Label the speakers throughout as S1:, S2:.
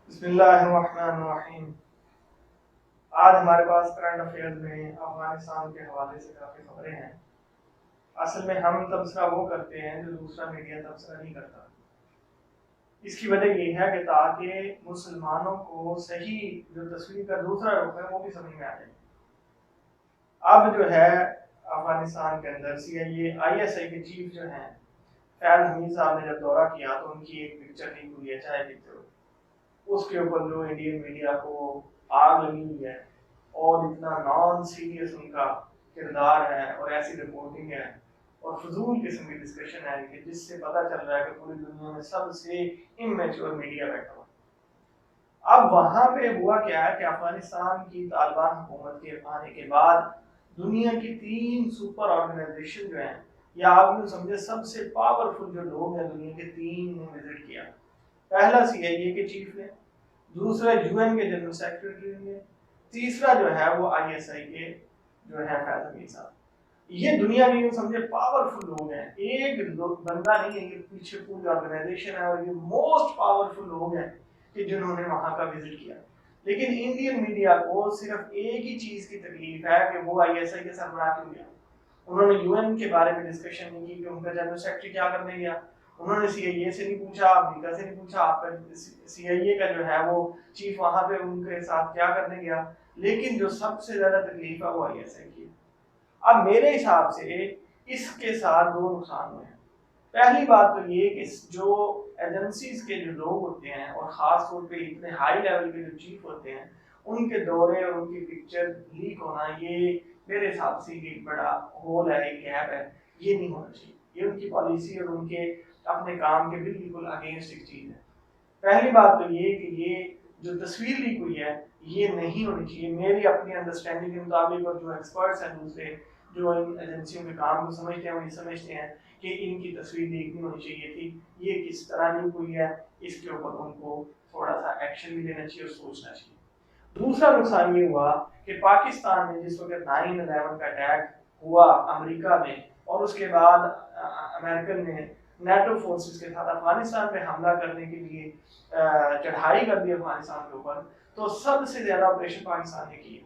S1: بسم اللہ الرحمن الرحیم۔ آج ہمارے پاس کرنٹ افیئرز میں افغانستان کے حوالے سے کافی خبریں ہیں۔ اصل میں ہم تبصرہ وہ کرتے ہیں جو دوسرا میڈیا تبصرہ نہیں کرتا۔ اس کی وجہ یہ ہے کہ تاکہ مسلمانوں کو صحیح جو تصویر کا دوسرا رخ ہے وہ بھی سمجھ میں آ جائے۔ اب جو ہے افغانستان کے اندر ISI کے چیف جو ہیں فیض حمید صاحب نے جب دورہ کیا تو ان کی ایک پکچر لیک ہوئی ہے، چائے پیتے ہوئے۔ اس کے اوپر جو انڈین میڈیا کو آگ لگی ہوئی ہے اور اتنا نان سیریس ان کا کردار ہے اور ایسی رپورٹنگ ہے اور فضول قسم کی ڈسکشن ہے کہ جس سے پتہ چل رہا ہے کہ پوری دنیا میں سب سے امیچور میڈیا بیٹھا ہوا ہے۔ اب وہاں پہ ہوا کیا ہے کہ افغانستان کی طالبان حکومت کے آنے کے بعد دنیا کی 3 سپر آرگنائزیشن جو ہیں یا آپ یوں سمجھے سب سے پاورفل جو لوگ ہیں دنیا کے 3 نے وزٹ کیا۔ پہلا CIA کے چیف نے، دوسرا UN کے جنرل سیکرٹری نے، تیسرا جو ہے وہ ISI کے جو ہے فیض حمید صاحب۔ یہ دنیا کے یوں سمجھے پاورفل لوگ ہیں، ایک بندہ نہیں ہے، یہ پیچھے پوری آرگنائزیشن ہے اور یہ موسٹ پاورفل لوگ ہیں کہ جنہوں نے وہاں کا وزٹ کیا۔ لیکن انڈین میڈیا کو صرف ایک ہی چیز کی تکلیف ہے کہ وہ ISI کے سربراہ کیوں گیا۔ انہوں نے UN کے بارے میں ڈسکشن نہیں کی کہ ان کا جنرل سیکرٹری کیا کرنے گیا، انہوں نے CIA سے نہیں پوچھا، امریکہ سے نہیں پوچھا، آپ کا CIA کا جو ہے وہ چیف وہاں پہ ان کے ساتھ کیا کرنے گیا۔ لیکن جو سب سے زیادہ تکلیف ہے وہ ISI کی۔ اب میرے حساب سے اس کے ساتھ 2 نقصان ہوئے ہیں۔ پہلی بات تو یہ کہ جو ایجنسیز کے جو لوگ ہوتے ہیں اور خاص طور پہ اتنے ہائی لیول کے جو چیف ہوتے ہیں ان کے دورے اور ان کی پکچر لیک ہونا، یہ میرے حساب سے ایک بڑا ہول ہے، ایک گیپ ہے، یہ نہیں ہونا چاہیے۔ یہ ان کی پالیسی اور ان کے اپنے کام کے بالکل اگینسٹ ایک چیز ہے۔ پہلی بات تو یہ کہ یہ جو تصویر لیک ہوئی ہے یہ نہیں ہونی چاہیے۔ میری اپنی انڈرسٹینڈنگ کے مطابق اور جو ایکسپرٹس ہیں دوسرے جو ان ایجنسیوں کے کام کو سمجھتے ہیں وہ یہ سمجھتے ہیں کہ ان کی تصویر لیک نہیں ہونی چاہیے تھی۔ یہ کس طرح لیک ہوئی ہے اس کے اوپر ان کو تھوڑا سا ایکشن بھی لینا چاہیے اور سوچنا چاہیے۔ دوسرا نقصان یہ ہوا کہ پاکستان میں جس وقت 9/11 کا اٹیک ہوا امریکہ میں اور اس کے بعد امریکن نے نیٹو فورسز کے ساتھ افغانستان پہ حملہ کرنے کے لیے چڑھائی کر دی افغانستان کے اوپر، تو سب سے زیادہ آپریشن پاکستان نے کیے۔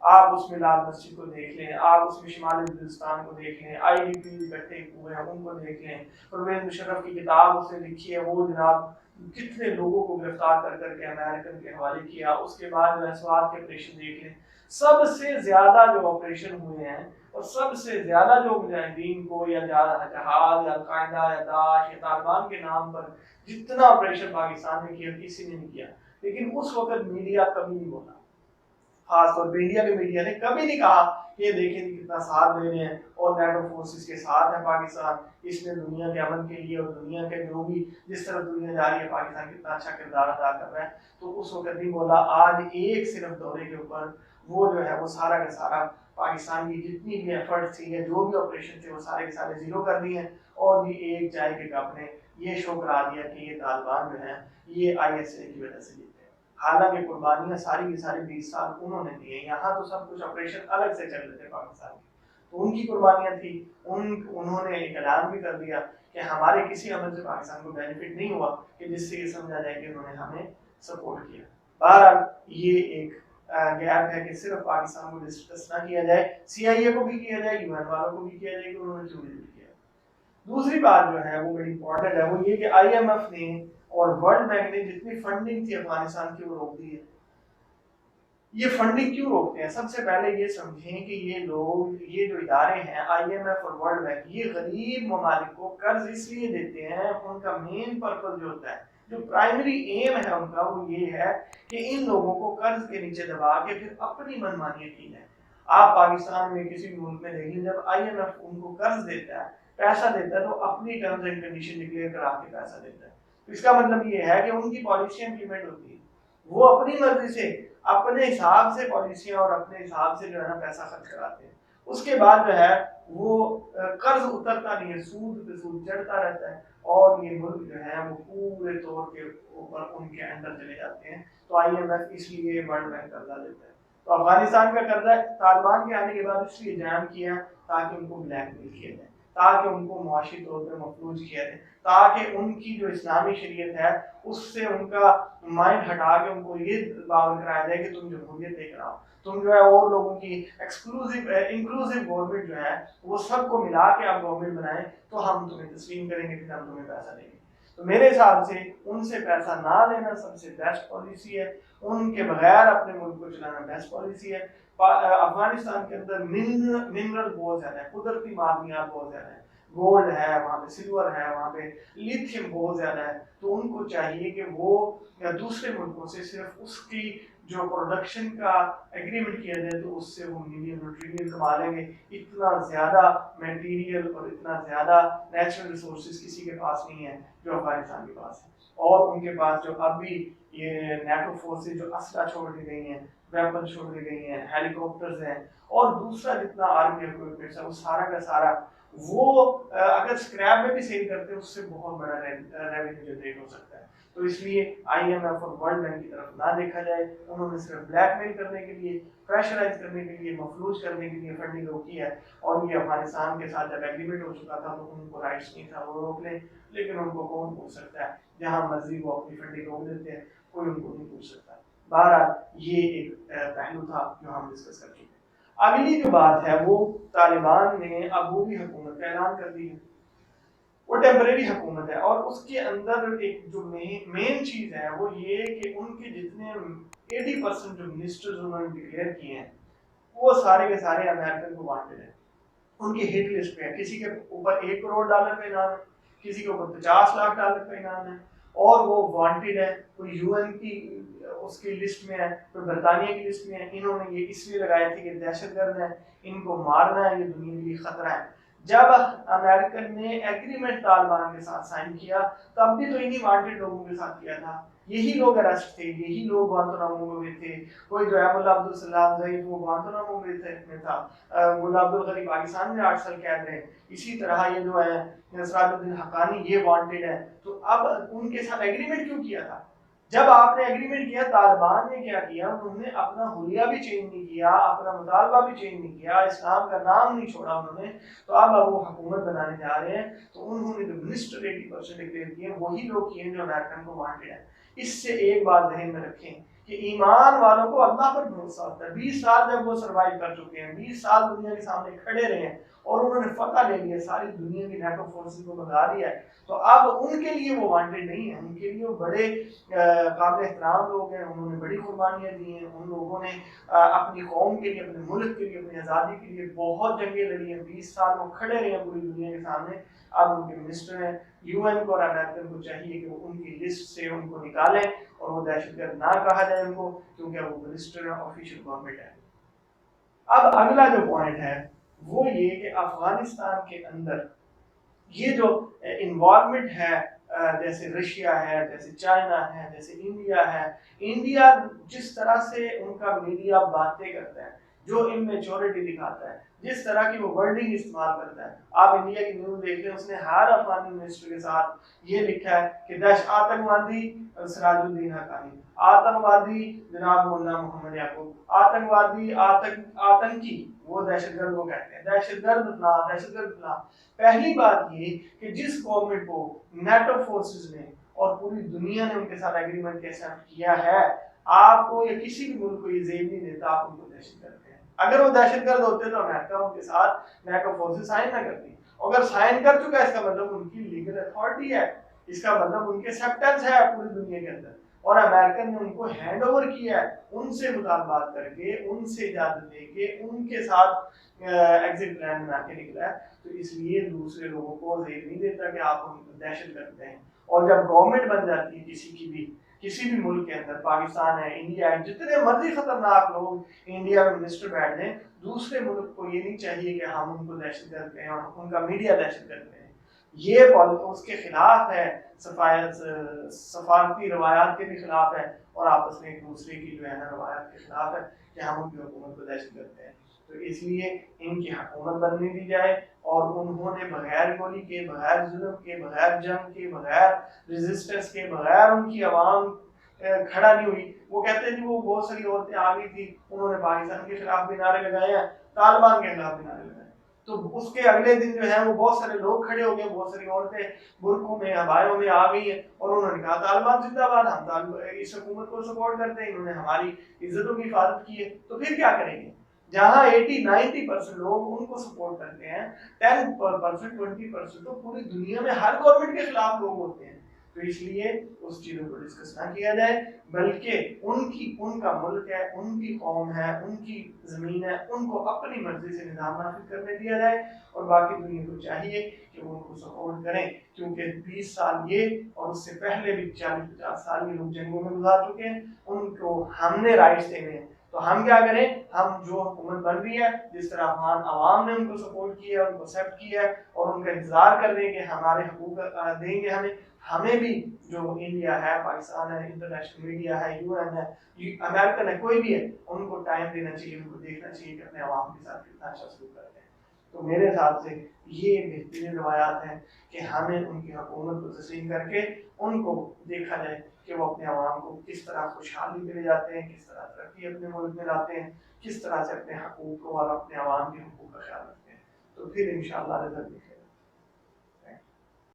S1: آپ اس میں لال مسجد کو دیکھ لیں، آپ اس میں شمالی بلوچستان کو دیکھ لیں، IDP اکٹھے ہوئے ہیں ان کو دیکھ لیں، پرویز مشرف کی کتاب اس نے لکھی ہے، وہ جناب کتنے لوگوں کو گرفتار کر کر کے امریکن کے حوالے کیا۔ اس کے بعد جو سوات کے آپریشن دیکھ لیں، سب سے زیادہ جو آپریشن ہوئے ہیں اور سب سے زیادہ جو مجاہدین کو یا جہاد یا القاعدہ یا داعش یا طالبان کے نام پر جتنا آپریشن پاکستان نے کیا کسی نے نہیں کیا۔ لیکن اس وقت میڈیا کبھی نہیں بولا، خاص طور پہ انڈیا کے میڈیا نے کبھی نہیں کہا کہ یہ دیکھیں کتنا ساتھ دے رہے ہیں اور نیٹو فورسز کے ساتھ ہے پاکستان، اس نے دنیا کے امن کے لیے اور دنیا کے جو بھی جس طرح دنیا جا رہی ہے پاکستان کتنا اچھا کردار ادا کر رہا ہے۔ تو اس وقت نہیں بولا۔ آج ایک صرف دورے کے اوپر وہ جو ہے وہ سارا کا سارا پاکستان کی جتنی بھی ایفرٹس تھی یا جو بھی آپریشن تھے وہ سارے کے سارے زیرو کر دیے ہیں، اور یہ ایک چائے کے کپ نے یہ شو کرا دیا کہ یہ طالبان جو ہیں یہ ISI کی وجہ سے جیتے ہیں۔ حالانکہ قربانیاں ساری کی ساری 20 سال انہوں نے دیے۔ یہاں تو سب کچھ آپریشن الگ سے چل رہے تھے پاکستان کے، تو ان کی قربانیاں تھی۔ انہوں نے ایک اعلان بھی کر دیا کہ ہمارے کسی عمل سے پاکستان کو بینیفٹ نہیں ہوا کہ جس سے یہ سمجھا جائے کہ انہوں نے ہمیں سپورٹ کیا۔ بہرحال یہ ایک گیپ ہے کہ صرف پاکستان کو ڈسکس نہ کیا جائے، CIA کو بھی کیا جائے، UN والوں کو بھی کیا جائے کہ انہوں نے کیوں وزٹ کیا۔ دوسری بات جو ہے وہ بڑی امپورٹنٹ ہے، وہ یہ کہ IMF نے اور ورلڈ بینک نے جتنی فنڈنگ تھی افغانستان کی وہ روک دی ہے۔ یہ فنڈنگ کیوں روکتے ہیں؟ سب سے پہلے یہ سمجھیں کہ یہ لوگ، یہ جو ادارے ہیں IMF اور ورلڈ بینک، یہ غریب ممالک کو قرض اس لیے دیتے ہیں، ان کا مین پرپز جو ہوتا ہے، جو پرائمری ایم ہے ان کا، وہ یہ ہے کہ ان لوگوں کو قرض کے نیچے دبا کے پھر اپنی منمانیاں کی جائیں۔ آپ پاکستان میں کسی بھی ملک میں دیکھیں، جب IMF ان کو قرض دیتا ہے، پیسہ دیتا ہے، تو اپنی ٹرمز اینڈ کنڈیشن ڈکلیئر کرا کے پیسہ دیتا ہے۔ تو اس کا مطلب یہ ہے کہ ان کی پالیسیاں امپلیمنٹ ہوتی ہیں، وہ اپنی مرضی سے اپنے حساب سے پالیسیاں اور اپنے حساب سے جو ہے نا پیسہ خرچ کراتے ہیں۔ اس کے بعد جو ہے وہ قرض اترتا نہیں ہے، سود پہ سود چڑھتا رہتا ہے، اور یہ ملک جو ہے وہ پورے طور کے اوپر ان کے اندر چلے جاتے ہیں۔ تو IMF اس لیے ورلڈ بینک قرضہ دیتا ہے۔ تو افغانستان کا قرضہ طالبان کے آنے کے بعد اس لیے جام کیا تاکہ ان کو بلیک میل کیا جائے، تاکہ ان کو معاشی طور پر مفلوج کیا جائے، تاکہ ان کی جو اسلامی شریعت ہے اس سے ان کا مائنڈ ہٹا کے ان کو یہ باور کرایا جائے کہ تم جمہوریت لے کر آؤ، تم جو ہے اور لوگوں کی انکلوسیو گورنمنٹ جو ہے وہ سب کو ملا کے آپ گورنمنٹ بنائیں تو ہم تمہیں تسلیم کریں گے، پھر ہم تمہیں پیسہ دیں گے۔ تو میرے حساب سے ان سے پیسہ نہ لینا سب سے بیسٹ پالیسی ہے، ان کے بغیر اپنے ملک کو چلانا بیسٹ پالیسی ہے۔ افغانستان کے اندر منرل بہت زیادہ ہے، قدرتی معدنیات بہت زیادہ ہے، گولڈ ہے وہاں پہ، سلور ہے وہاں پہ، لیتھیم بہت زیادہ ہے، تو ان کو چاہیے کہ وہ دوسرے ملکوں سے صرف اس کی جو پروڈکشن کا ایگریمنٹ کیا جائے تو اس سے وہ ملین اور ٹریلین کما لیں گے۔ اتنا زیادہ میٹیریل اور اتنا زیادہ نیچرل ریسورسز کسی کے پاس نہیں ہے جو افغانستان کے پاس ہے، اور ان کے پاس جو اب بھی یہ نیٹو فورسز جو اسلحہ چھوڑ دی گئی ہیں، ویپن چھوڑ دی گئی ہیں، ہیلی کاپٹرز ہیں، اور دوسرا جتنا آرمی اکوپمنٹس ہے وہ سارا کا سارا وہ اگر اسکریپ میں بھی سیل کرتے ہیں اس سے بہت بڑا ریونیو جنریٹ ہو سکتا ہے۔ تو اس لیے آئی ایم ایف اور ورلڈ بینک کی طرف نہ دیکھا جائے، انہوں نے صرف بلیک میل کرنے کے لیے، پریشرائز کرنے کے لیے، مفلوج کرنے کے لیے فنڈنگ روکی ہے، اور یہ افغانستان کے ساتھ جب ایگریمنٹ ہو چکا تھا تو ان کو رائٹس نہیں تھا وہ روک لیں، لیکن ان کو کون پوچھ سکتا ہے، جہاں مرضی وہ اپنی فنڈنگ روک دیتے ہیں، کوئی ان کو نہیں پوچھ سکتا۔ بہرحال یہ ایک پہلو تھا جو ہم ڈسکس کر چکے۔ اگلی جو بات ہے وہ طالبان نے عبوری حکومت کا اعلان کر دی ہے، وہ ٹیمپریری حکومت ہے، اور اس کے اندر ایک جو مین چیز ہے وہ یہ کہ ان کے جتنے 80% جو منسٹرز انہوں نے ڈکلیئر کیے ہیں وہ سارے کے سارے امریکن کو وانٹڈ ہیں، ان کی ہٹ لسٹ پہ ہے، کسی کے اوپر $1 کروڑ کا انعام ہے، کسی کے اوپر $50 لاکھ کا انعام ہے، اور وہ وانٹڈ ہے، کوئی یو این کی اس کی لسٹ میں ہے، کوئی برطانیہ کی لسٹ میں ہے۔ انہوں نے یہ اس لیے لگائے تھے کہ دہشت گرد ہیں، ان کو مارنا ہے، یہ دنیا کے لیے خطرہ ہے۔ جب امریکن نے ایگریمنٹ طالبان کے ساتھ سائن کیا تب بھی تو انہی وانٹڈ لوگوں کے ساتھ کیا تھا، یہی لوگ اریسٹ تھے، یہی لوگ گوانتانامو میں تھے، کوئی جو ہے ملا عبدالسلام ضعیف وہ گوانتانامو میں تھا، ملا عبدالغنی پاکستان میں 8 سال قید رہے، اسی طرح یہ جو ہے سراج الدین حقانی یہ وانٹڈ ہے۔ تو اب ان کے ساتھ ایگریمنٹ کیوں کیا تھا؟ جب آپ نے ایگریمنٹ کیا، طالبان نے کیا کیا، انہوں نے اپنا حلیہ بھی چینج نہیں کیا، اپنا مطالبہ بھی چینج نہیں کیا، اسلام کا نام نہیں چھوڑا انہوں نے، تو اب وہ حکومت بنانے جا رہے ہیں، تو انہوں نے جو منسٹر 80% ڈکلیئر کیے وہی لوگ کیے جو امریکن کو وانٹڈ ہیں۔ اس سے ایک بات ذہن میں رکھیں کہ ایمان والوں کو اللہ پر بھروسہ ہوتا ہے۔ 20 سال جب وہ سروائیو کر چکے ہیں، 20 سال دنیا کے سامنے کھڑے رہے ہیں، اور انہوں نے فتح لے لیا، ساری دنیا کی نیٹو فورسز کو بھگا دیا ہے، تو اب ان کے لیے وہ وانٹڈ نہیں ہے، ان کے لیے وہ بڑے قابل احترام لوگ ہیں، انہوں نے بڑی قربانیاں دی ہیں، ان لوگوں نے اپنی قوم کے لیے، اپنے ملک کے لیے، اپنی آزادی کے لیے بہت جنگیں لڑی ہیں، 20 سال وہ کھڑے رہے ہیں پوری دنیا کے سامنے۔ اب ان کے منسٹر ہیں، یو این کو اور امریکن کو چاہیے کہ وہ ان کی لسٹ سے ان کو نکالیں، اور وہ دہشت گرد نہ کہا جائے ان کو، کیونکہ وہ منسٹر ہیں، آفیشیل گورنمنٹ ہے۔ اب اگلا جو پوائنٹ ہے وہ یہ کہ افغانستان کے اندر یہ جو انوائرمنٹ ہے، جیسے رشیا ہے، جیسے چائنا ہے، جیسے انڈیا ہے، انڈیا جس طرح سے ان کا میڈیا باتیں کرتا ہے، جو امیچورٹی دکھاتا ہے، جس طرح کی وہ ورڈنگ استعمال کرتا ہے، آپ انڈیا کی نیوز دیکھ لیں، اس نے ہر افغانی منسٹر کے ساتھ یہ لکھا ہے کہ آتنکوادی سراج الدین حقانی، آتنکوادی جناب مولانا محمد یعقوب، آتنکوادی آتنکی وہ دہشت گرد کو کہتے ہیں، دہشت گرد فلاں، دہشت گرد فلاں۔ پہلی بات یہ کہ جس گورنمنٹ کو نیٹو فورسز نے اور پوری دنیا نے ان کے ساتھ ایگریمنٹ ایکسپٹ کیا ہے، آپ کو یا کسی بھی ملک کو یہ زیب نہیں دیتا آپ ان کو دہشت گرد ہیں۔ اگر وہ دہشت گرد ہوتے تو امریکہ ان کے ساتھ نیٹو فورسز سائن نہ کرتی، اگر سائن کر چکا ہے اس کا مطلب ان کی لیگل اتھارٹی ہے، اس کا مطلب ان کے ایکسپٹنس ہے پوری دنیا کے اندر، اور امریکن نے ان کو ہینڈ اوور کیا ہے، ان سے مطالبات کر کے، ان سے اجازت لے کے، ان کے ساتھ ایگزٹ پلان بنا کے نکلا ہے، تو اس لیے دوسرے لوگوں کو زیب نہیں دیتا کہ آپ ان کو دہشت گرد ہیں۔ اور جب گورنمنٹ بن جاتی ہے کسی بھی ملک کے اندر، پاکستان ہے، انڈیا ہے، جتنے مرضی خطرناک لوگ انڈیا میں منسٹر بیٹھ جائیں، دوسرے ملک کو یہ نہیں چاہیے کہ ہم ان کو دہشت گرد کہیں اور ان کا میڈیا دہشت گرد کہیں، یہ اس کے خلاف ہے، سفارتی روایات کے بھی خلاف ہے، اور آپس میں ایک دوسرے کی جو ہے نا روایات کے خلاف ہے کہ ہم ان کی حکومت کو دہشت گرد ہیں۔ تو اس لیے ان کی حکومت بننے دی جائے، اور انہوں نے بغیر گولی کے، بغیر ظلم کے، بغیر جنگ کے، بغیر ریزسٹنس کے، بغیر ان کی عوام کھڑا نہیں ہوئی۔ وہ کہتے ہیں وہ بہت ساری عورتیں آ گئی تھی، انہوں نے پاکستان کے خلاف بھی نعرے لگائے ہیں، طالبان کے خلاف بھی نعرے لگائے، تو اس کے اگلے دن جو ہے وہ بہت سارے لوگ کھڑے ہو گئے، بہت ساری عورتیں برقعوں میں ابایوں میں آ گئی ہیں اور انہوں نے کہا طالبان زندہ باد، ہم اس حکومت کو سپورٹ کرتے ہیں، انہوں نے ہماری عزتوں کی حفاظت کی ہے، تو پھر کیا کریں گے؟ جہاں 80-90% لوگ ان کو سپورٹ کرتے ہیں، 10% 20% تو پوری دنیا میں ہر گورنمنٹ کے خلاف لوگ ہوتے ہیں. تو اس لیے اس چیزوں کو ڈسکس نہ کیا جائے، بلکہ ان کا ملک ہے، ان کی قوم ہے، ان کی زمین ہے، ان کو اپنی مرضی سے نظام نافذ کرنے دیا جائے، اور باقی دنیا کو چاہیے کہ وہ ان کو سپورٹ کریں، کیونکہ 20 سال یہ اور اس سے پہلے بھی 40-50 سال یہ لوگ جنگوں میں گزار چکے ہیں، ان کو ہم نے رائٹس دینے ہیں. تو ہم کیا کریں؟ ہم جو حکومت بن رہی ہے، جس طرح افغان عوام نے ان کو سپورٹ کیا، ان کو ایکسیپٹ کیا اور ان کا انتظار کر رہے ہیں کہ ہمارے حقوق دیں گے ہمیں بھی، جو انڈیا ہے، پاکستان ہے، انٹرنیشنل میڈیا ہے، یو این ہے، امریکن ہے، کوئی بھی ہے، ان کو ٹائم دینا چاہیے، ان کو دیکھنا چاہیے کہ اپنے عوام کے ساتھ کتنا اچھا سلوک کرتے ہیں. تو میرے حساب سے یہ بہترین روایات ہیں کہ ہمیں ان کی حکومت کو تسلیم کر کے ان کو دیکھا جائے کہ وہ اپنے عوام کو کس طرح خوشحالی میں لے جاتے ہیں، کس طرح ترقی اپنے ملک میں لاتے ہیں، کس طرح سے اپنے حقوق کو اور اپنے عوام کے حقوق کا خیال رکھتے ہیں. تو پھر انشاءاللہ رزلٹ